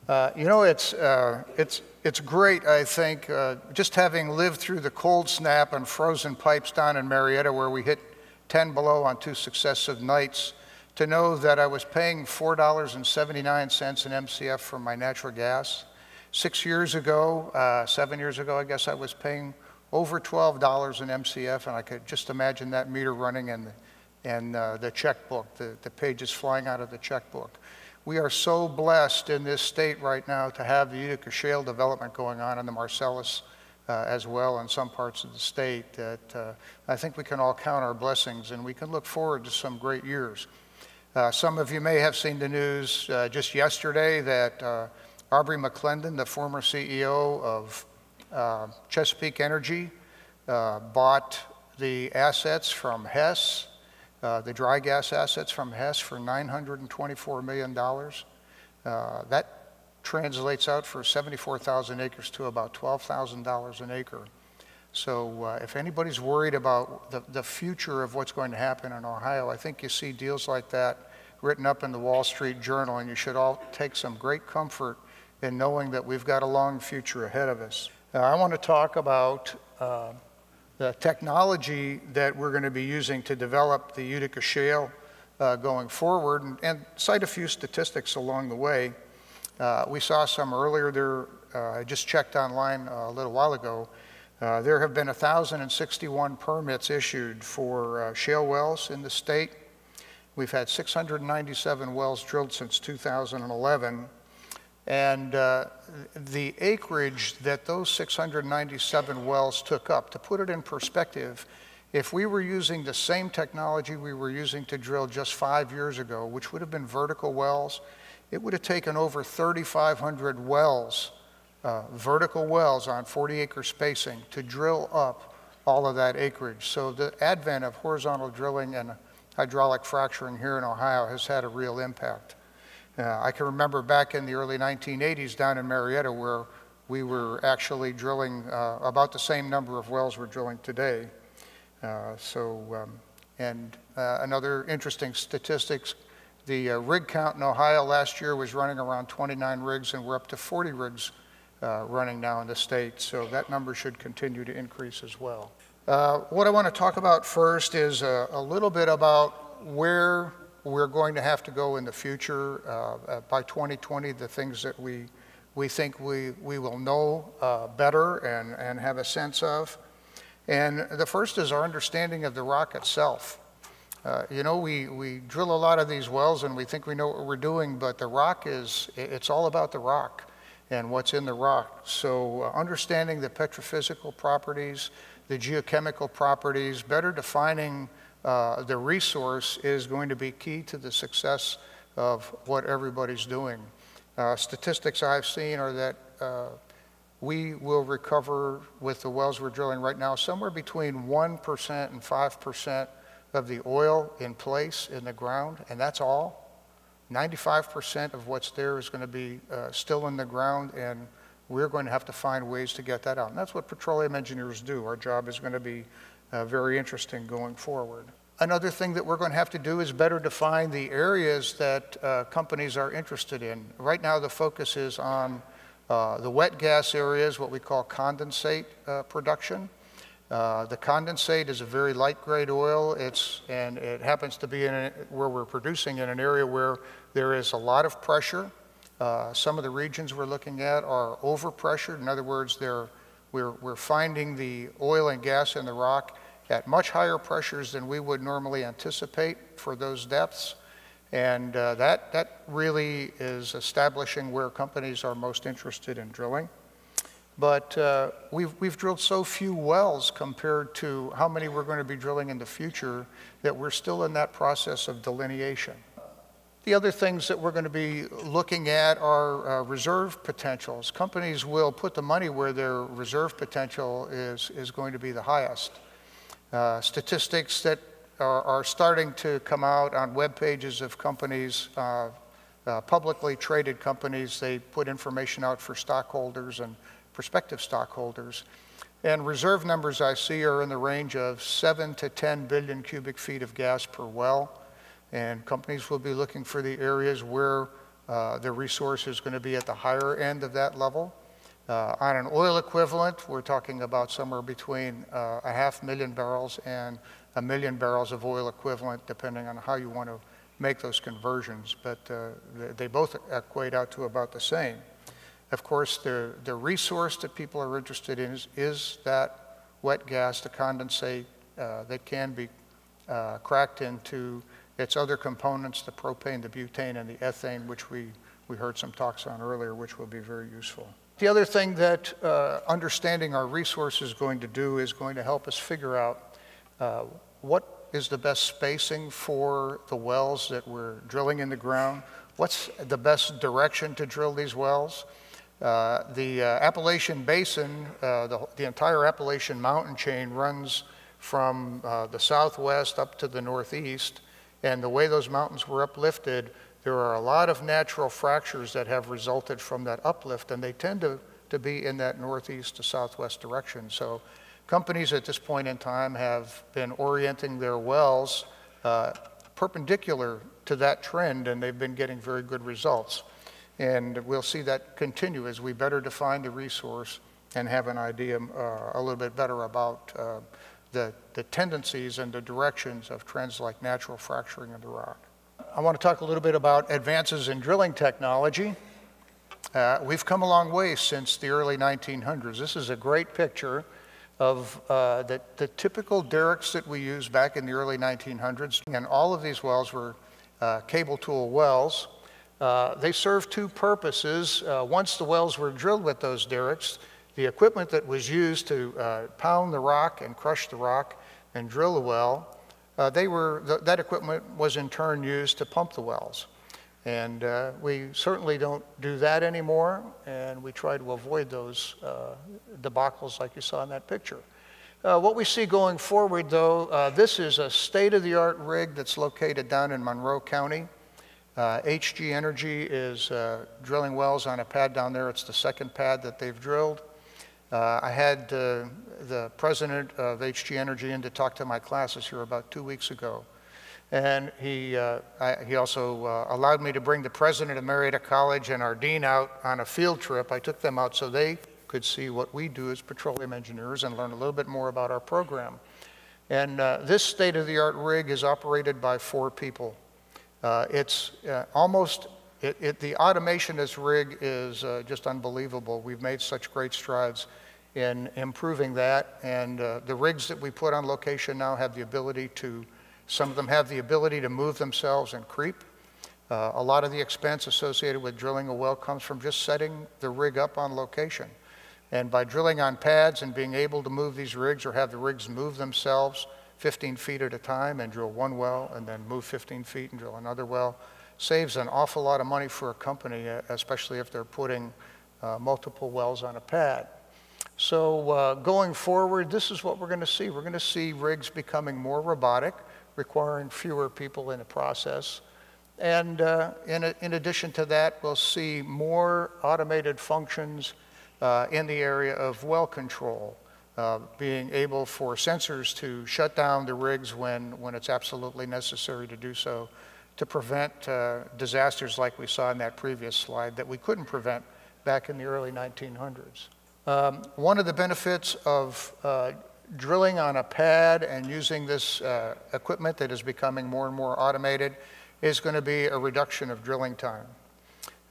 It's great, I think, just having lived through the cold snap and frozen pipes down in Marietta where we hit 10 below on 2 successive nights, to know that I was paying $4.79 an MCF for my natural gas. 7 years ago, I guess, I was paying over $12 an MCF, and I could just imagine that meter running and the checkbook, the pages flying out of the checkbook. We are so blessed in this state right now to have the Utica shale development going on in the Marcellus as well in some parts of the state that I think we can all count our blessings, and we can look forward to some great years. Some of you may have seen the news just yesterday that Aubrey McClendon, the former CEO of Chesapeake Energy, bought the assets from Hess, the dry gas assets from Hess, for $924 million. That translates out for 74,000 acres to about $12,000 an acre. So if anybody's worried about the future of what's going to happen in Ohio, I think you see deals like that written up in the Wall Street Journal, and you should all take some great comfort in knowing that we've got a long future ahead of us. I want to talk about the technology that we're going to be using to develop the Utica shale going forward, and cite a few statistics along the way. We saw some earlier there. I just checked online a little while ago. There have been 1,061 permits issued for shale wells in the state. We've had 697 wells drilled since 2011. And the acreage that those 697 wells took up, to put it in perspective, if we were using the same technology we were using to drill just 5 years ago, which would have been vertical wells, it would have taken over 3,500 wells, vertical wells on 40-acre spacing to drill up all of that acreage. So the advent of horizontal drilling and hydraulic fracturing here in Ohio has had a real impact. I can remember back in the early 1980s down in Marietta where we were actually drilling about the same number of wells we're drilling today. Another interesting statistics, the rig count in Ohio last year was running around 29 rigs, and we're up to 40 rigs running now in the state, so that number should continue to increase as well. What I want to talk about first is a little bit about where we're going to have to go in the future by 2020, the things that we think we will know better and have a sense of. And the first is our understanding of the rock itself. We drill a lot of these wells and we think we know what we're doing, but the rock it's all about the rock and what's in the rock. So understanding the petrophysical properties, the geochemical properties, better defining the resource is going to be key to the success of what everybody's doing. Statistics I've seen are that we will recover with the wells we're drilling right now somewhere between 1% and 5% of the oil in place in the ground, and that's all. 95% of what's there is going to be still in the ground, and we're going to have to find ways to get that out. And that's what petroleum engineers do. Our job is going to be very interesting going forward. Another thing that we're going to have to do is better define the areas that companies are interested in. Right now the focus is on the wet gas areas, what we call condensate production. The condensate is a very light grade oil, and it happens to be where we're producing in an area where there is a lot of pressure. Some of the regions we're looking at are overpressured. In other words, we're finding the oil and gas in the rock at much higher pressures than we would normally anticipate for those depths. And that really is establishing where companies are most interested in drilling. But we've drilled so few wells compared to how many we're going to be drilling in the future that we're still in that process of delineation. The other things that we're going to be looking at are reserve potentials. Companies will put the money where their reserve potential is going to be the highest. Statistics that are starting to come out on web pages of companies, publicly traded companies. They put information out for stockholders and prospective stockholders. And reserve numbers I see are in the range of 7 to 10 billion cubic feet of gas per well. And companies will be looking for the areas where the resource is going to be at the higher end of that level. On an oil equivalent, we're talking about somewhere between 500,000 barrels and 1,000,000 barrels of oil equivalent, depending on how you want to make those conversions, but they both equate out to about the same. Of course, the resource that people are interested in is that wet gas, the condensate that can be cracked into its other components, the propane, the butane, and the ethane, which we heard some talks on earlier, which will be very useful. The other thing that understanding our resource is going to do is going to help us figure out what is the best spacing for the wells that we're drilling in the ground, what's the best direction to drill these wells. The Appalachian Basin, the entire Appalachian mountain chain runs from the southwest up to the northeast, and the way those mountains were uplifted, there are a lot of natural fractures that have resulted from that uplift, and they tend to be in that northeast to southwest direction. So companies at this point in time have been orienting their wells perpendicular to that trend, and they've been getting very good results. And we'll see that continue as we better define the resource and have an idea a little bit better about the tendencies and the directions of trends like natural fracturing of the rock. I want to talk a little bit about advances in drilling technology. We've come a long way since the early 1900s. This is a great picture of the typical derricks that we used back in the early 1900s. And all of these wells were cable tool wells. They served two purposes. Once the wells were drilled with those derricks, the equipment that was used to pound the rock and crush the rock and drill the well, that equipment was in turn used to pump the wells. And we certainly don't do that anymore, and we try to avoid those debacles like you saw in that picture. What we see going forward, though, this is a state-of-the-art rig that's located down in Monroe County. HG Energy is drilling wells on a pad down there. It's the second pad that they've drilled. I had the president of HG Energy in to talk to my classes here about 2 weeks ago. And he also allowed me to bring the president of Marietta College and our dean out on a field trip. I took them out so they could see what we do as petroleum engineers and learn a little bit more about our program. And this state-of-the-art rig is operated by 4 people. The automation of this rig is just unbelievable. We've made such great strides in improving that, and the rigs that we put on location now have the ability to, some of them have the ability to move themselves and creep. A lot of the expense associated with drilling a well comes from just setting the rig up on location. And by drilling on pads and being able to move these rigs or have the rigs move themselves 15 feet at a time and drill one well and then move 15 feet and drill another well, saves an awful lot of money for a company, especially if they're putting multiple wells on a pad. So going forward, this is what we're going to see. We're going to see rigs becoming more robotic, requiring fewer people in the process. And in addition to that, we'll see more automated functions in the area of well control, being able for sensors to shut down the rigs when it's absolutely necessary to do so, to prevent disasters like we saw in that previous slide that we couldn't prevent back in the early 1900s. One of the benefits of drilling on a pad and using this equipment that is becoming more and more automated is going to be a reduction of drilling time.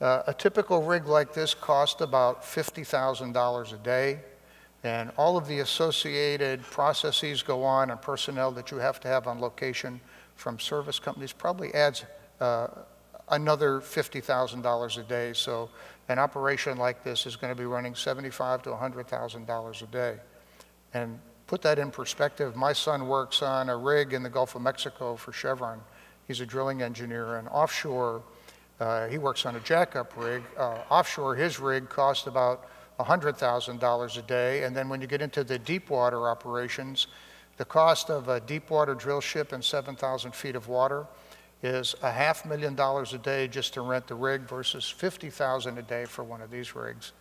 A typical rig like this costs about $50,000 a day, and all of the associated processes go on and personnel that you have to have on location from service companies probably adds another $50,000 a day. So an operation like this is going to be running $75,000 to $100,000 a day. And put that in perspective, my son works on a rig in the Gulf of Mexico for Chevron. He's a drilling engineer, and offshore, he works on a jackup rig. Offshore, his rig costs about $100,000 a day, and then when you get into the deep water operations, the cost of a deep water drill ship in 7,000 feet of water is $500,000 a day just to rent the rig versus $50,000 a day for one of these rigs.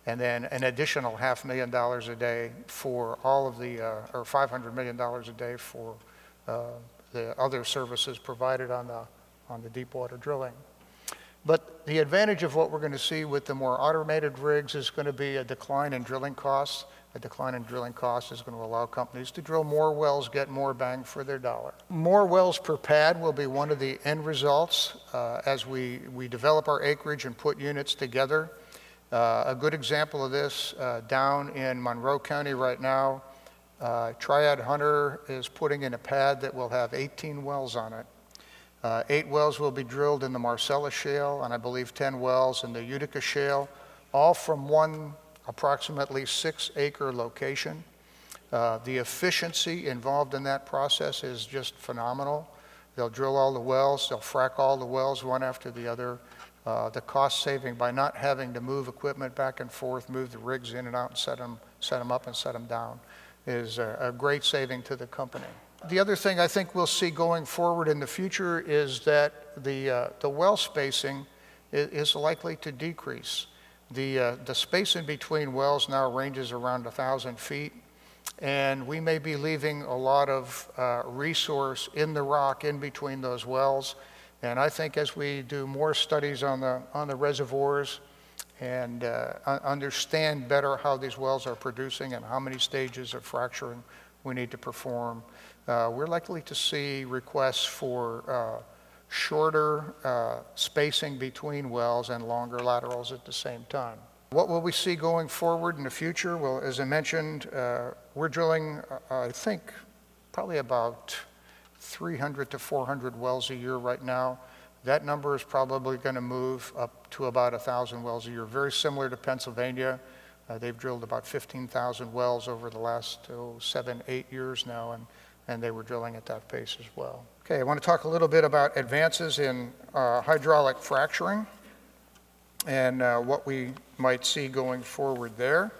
And then an additional $500,000 a day for all of the, or $500 million a day for the other services provided on the deep water drilling. But the advantage of what we're going to see with the more automated rigs is going to be a decline in drilling costs. A decline in drilling costs is going to allow companies to drill more wells, get more bang for their dollar. More wells per pad will be one of the end results as we develop our acreage and put units together. A good example of this down in Monroe County right now, Triad Hunter is putting in a pad that will have 18 wells on it. 8 wells will be drilled in the Marcellus Shale, and I believe 10 wells in the Utica Shale, all from one approximately 6-acre location. The efficiency involved in that process is just phenomenal. They'll drill all the wells, they'll frack all the wells one after the other. The cost saving by not having to move equipment back and forth, move the rigs in and out and set them up and set them down is a great saving to the company. The other thing I think we'll see going forward in the future is that the well spacing is likely to decrease. The space in between wells now ranges around 1,000 feet, and we may be leaving a lot of resource in the rock in between those wells. And I think as we do more studies on the reservoirs and understand better how these wells are producing and how many stages of fracturing we need to perform, we're likely to see requests for shorter spacing between wells and longer laterals at the same time. What will we see going forward in the future? Well, as I mentioned, we're drilling, I think, probably about 300 to 400 wells a year right now. That number is probably going to move up to about 1,000 wells a year, very similar to Pennsylvania. They've drilled about 15,000 wells over the last 7, 8 years now, and they were drilling at that pace as well. Okay, I want to talk a little bit about advances in hydraulic fracturing and what we might see going forward there.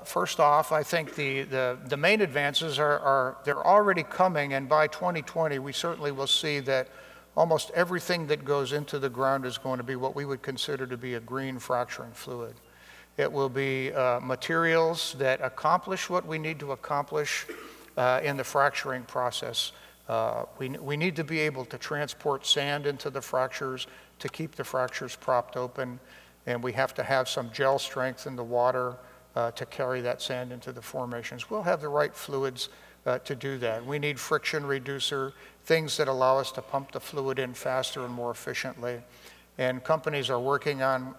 First off, I think the main advances they're already coming, and by 2020 we certainly will see that almost everything that goes into the ground is going to be what we would consider to be a green fracturing fluid. It will be materials that accomplish what we need to accomplish in the fracturing process. We need to be able to transport sand into the fractures to keep the fractures propped open, and we have to have some gel strength in the water to carry that sand into the formations. We'll have the right fluids to do that. We need friction reducer, things that allow us to pump the fluid in faster and more efficiently. And companies are working on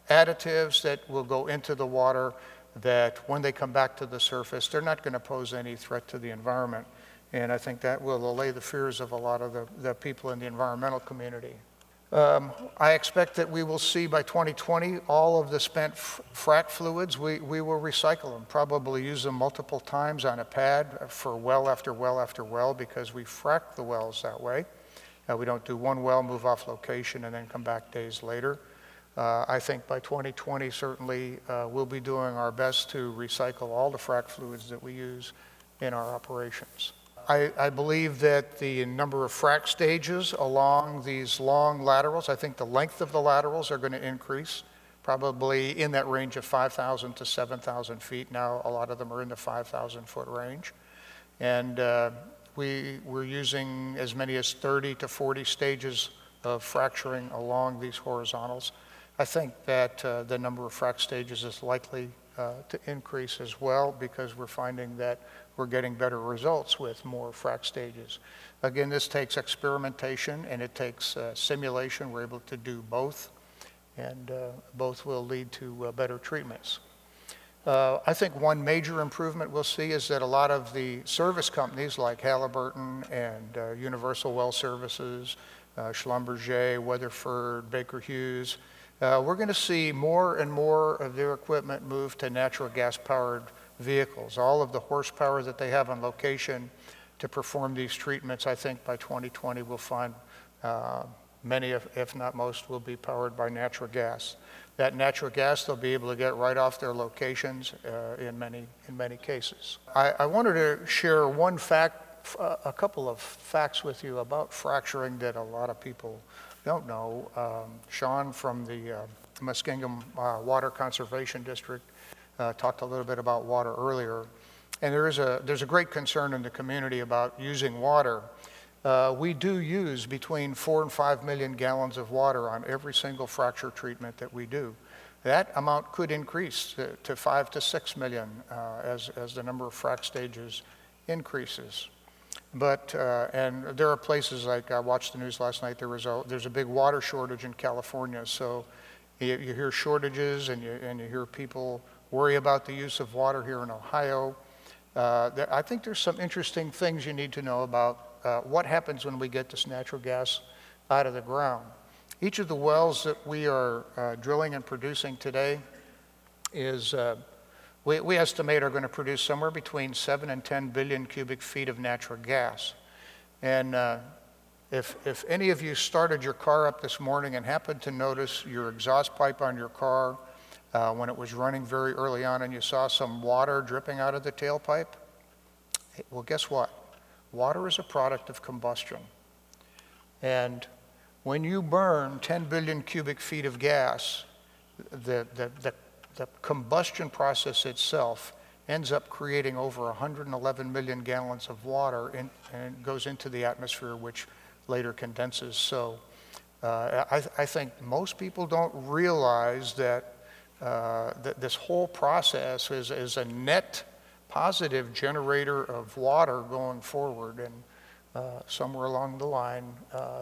additives that will go into the water that when they come back to the surface, they're not going to pose any threat to the environment. And I think that will allay the fears of a lot of the people in the environmental community. I expect that we will see by 2020 all of the spent frac fluids, we will recycle them, probably use them multiple times on a pad for well after well after well, because we frac the wells that way. We don't do one well, move off location, and then come back days later. I think by 2020, certainly, we'll be doing our best to recycle all the frac fluids that we use in our operations. I believe that the number of frac stages along these long laterals, I think the length of the laterals are going to increase, probably in that range of 5,000 to 7,000 feet. Now, a lot of them are in the 5,000 foot range. And we're using as many as 30 to 40 stages of fracturing along these horizontals. I think that the number of frac stages is likely to increase as well, because we're finding that we're getting better results with more frac stages. Again, this takes experimentation and it takes simulation. We're able to do both, and both will lead to better treatments. I think one major improvement we'll see is that a lot of the service companies like Halliburton and Universal Well Services, Schlumberger, Weatherford, Baker Hughes, we're going to see more and more of their equipment move to natural gas powered vehicles. All of the horsepower that they have on location to perform these treatments, I think by 2020 we'll find many, if not most, will be powered by natural gas. That natural gas they'll be able to get right off their locations in many cases. I wanted to share one fact, a couple of facts with you about fracturing that a lot of people don't know. Sean from the Muskingum Water Conservation District talked a little bit about water earlier, and there's a great concern in the community about using water. we do use between 4 and 5 million gallons of water on every single fracture treatment that we do. That amount could increase to 5 to 6 million as the number of frac stages increases. But, and there are places like, I watched the news last night, there's a big water shortage in California, so you hear shortages and you hear people worry about the use of water here in Ohio. I think there's some interesting things you need to know about what happens when we get this natural gas out of the ground. Each of the wells that we are drilling and producing today is, we estimate are going to produce somewhere between 7 and 10 billion cubic feet of natural gas. And if any of you started your car up this morning and happened to notice your exhaust pipe on your car when it was running very early on and you saw some water dripping out of the tailpipe, well, guess what? Water is a product of combustion. And when you burn 10 billion cubic feet of gas, the combustion process itself ends up creating over 111 million gallons of water and goes into the atmosphere, which later condenses. So I think most people don't realize that, that this whole process is a net positive generator of water going forward, and somewhere along the line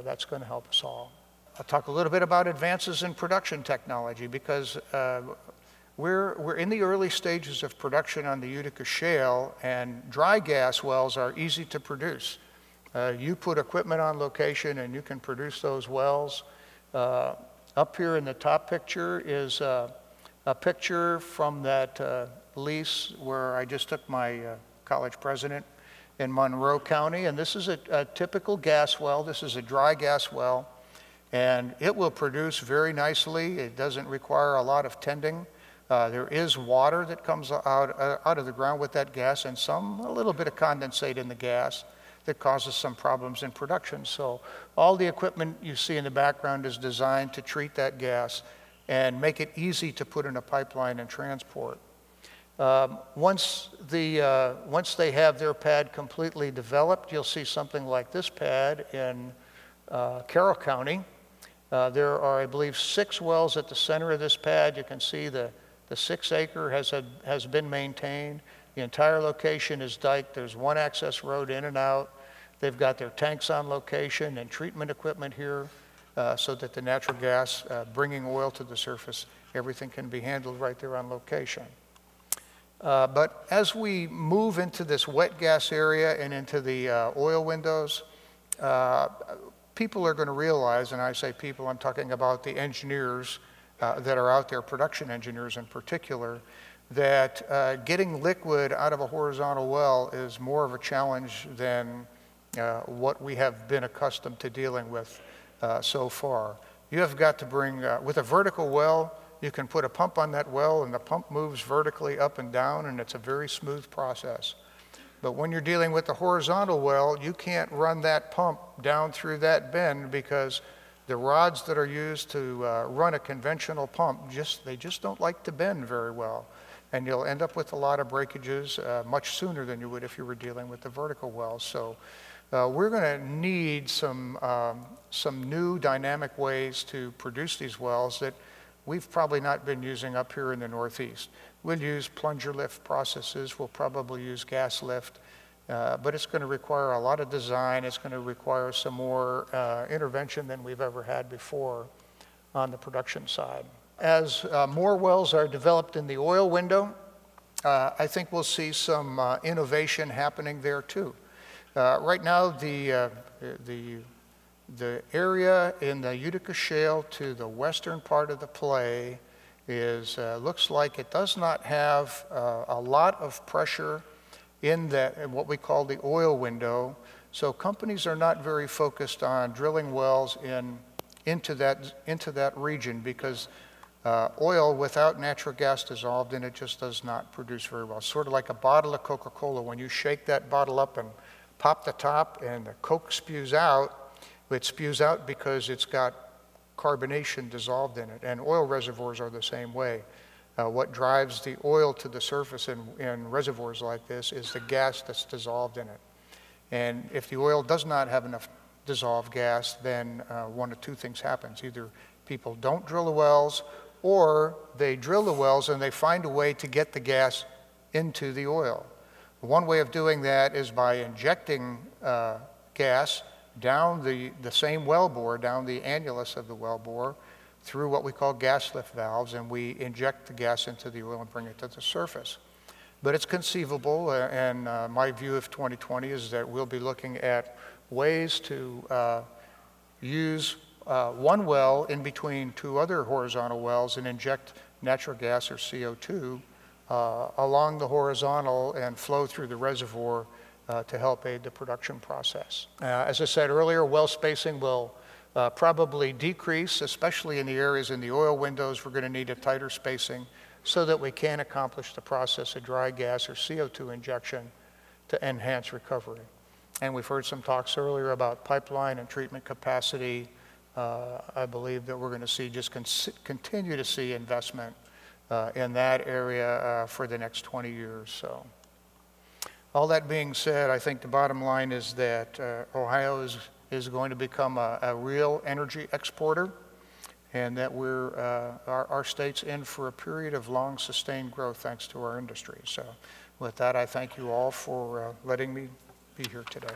that's going to help us all. I'll talk a little bit about advances in production technology, because we're in the early stages of production on the Utica shale, and dry gas wells are easy to produce. You put equipment on location and you can produce those wells. Up here in the top picture is a picture from that lease where I just took my college president in Monroe County, and this is a typical gas well. This is a dry gas well, and it will produce very nicely. It doesn't require a lot of tending. There is water that comes out of the ground with that gas, and a little bit of condensate in the gas that causes some problems in production. So all the equipment you see in the background is designed to treat that gas and make it easy to put in a pipeline and transport. Once they have their pad completely developed, you'll see something like this pad in Carroll County. There are, I believe, 6 wells at the center of this pad. You can see the 6 acre has been maintained. The entire location is diked. There's one access road in and out. They've got their tanks on location and treatment equipment here so that the natural gas bringing oil to the surface, everything can be handled right there on location. But as we move into this wet gas area and into the oil windows, people are going to realize, and I say people, I'm talking about the engineers that are out there, production engineers in particular, that getting liquid out of a horizontal well is more of a challenge than what we have been accustomed to dealing with so far. You have got to bring, with a vertical well, you can put a pump on that well and the pump moves vertically up and down, and it's a very smooth process. But when you're dealing with the horizontal well, you can't run that pump down through that bend, because the rods that are used to run a conventional pump, they just don't like to bend very well. And you'll end up with a lot of breakages much sooner than you would if you were dealing with the vertical wells. So we're going to need some new dynamic ways to produce these wells that we've probably not been using up here in the Northeast. We'll use plunger lift processes. We'll probably use gas lift. But it's going to require a lot of design. It's going to require some more intervention than we've ever had before on the production side. As more wells are developed in the oil window, I think we'll see some innovation happening there too. Right now, the area in the Utica shale to the western part of the play looks like it does not have a lot of pressure in what we call the oil window. So companies are not very focused on drilling wells into that region, because oil without natural gas dissolved in it just does not produce very well. Sort of like a bottle of Coca-Cola. When you shake that bottle up and pop the top and the Coke spews out, it spews out because it's got carbonation dissolved in it. And oil reservoirs are the same way. What drives the oil to the surface in reservoirs like this is the gas that's dissolved in it. And if the oil does not have enough dissolved gas, then one of two things happens. Either people don't drill the wells, or they drill the wells and they find a way to get the gas into the oil. One way of doing that is by injecting gas down the same wellbore, down the annulus of the wellbore, through what we call gas lift valves, and we inject the gas into the oil and bring it to the surface. But it's conceivable, and my view of 2020 is that we'll be looking at ways to use one well in between two other horizontal wells and inject natural gas or CO2 along the horizontal and flow through the reservoir to help aid the production process. As I said earlier, well spacing will probably decrease, especially in the areas in the oil windows. We're going to need a tighter spacing so that we can accomplish the process of dry gas or CO2 injection to enhance recovery. And we've heard some talks earlier about pipeline and treatment capacity. I believe that we're going to see continue to see investment in that area for the next 20 years. So, all that being said, I think the bottom line is that Ohio is going to become a real energy exporter, and that our state's in for a period of long sustained growth thanks to our industry. So with that, I thank you all for letting me be here today.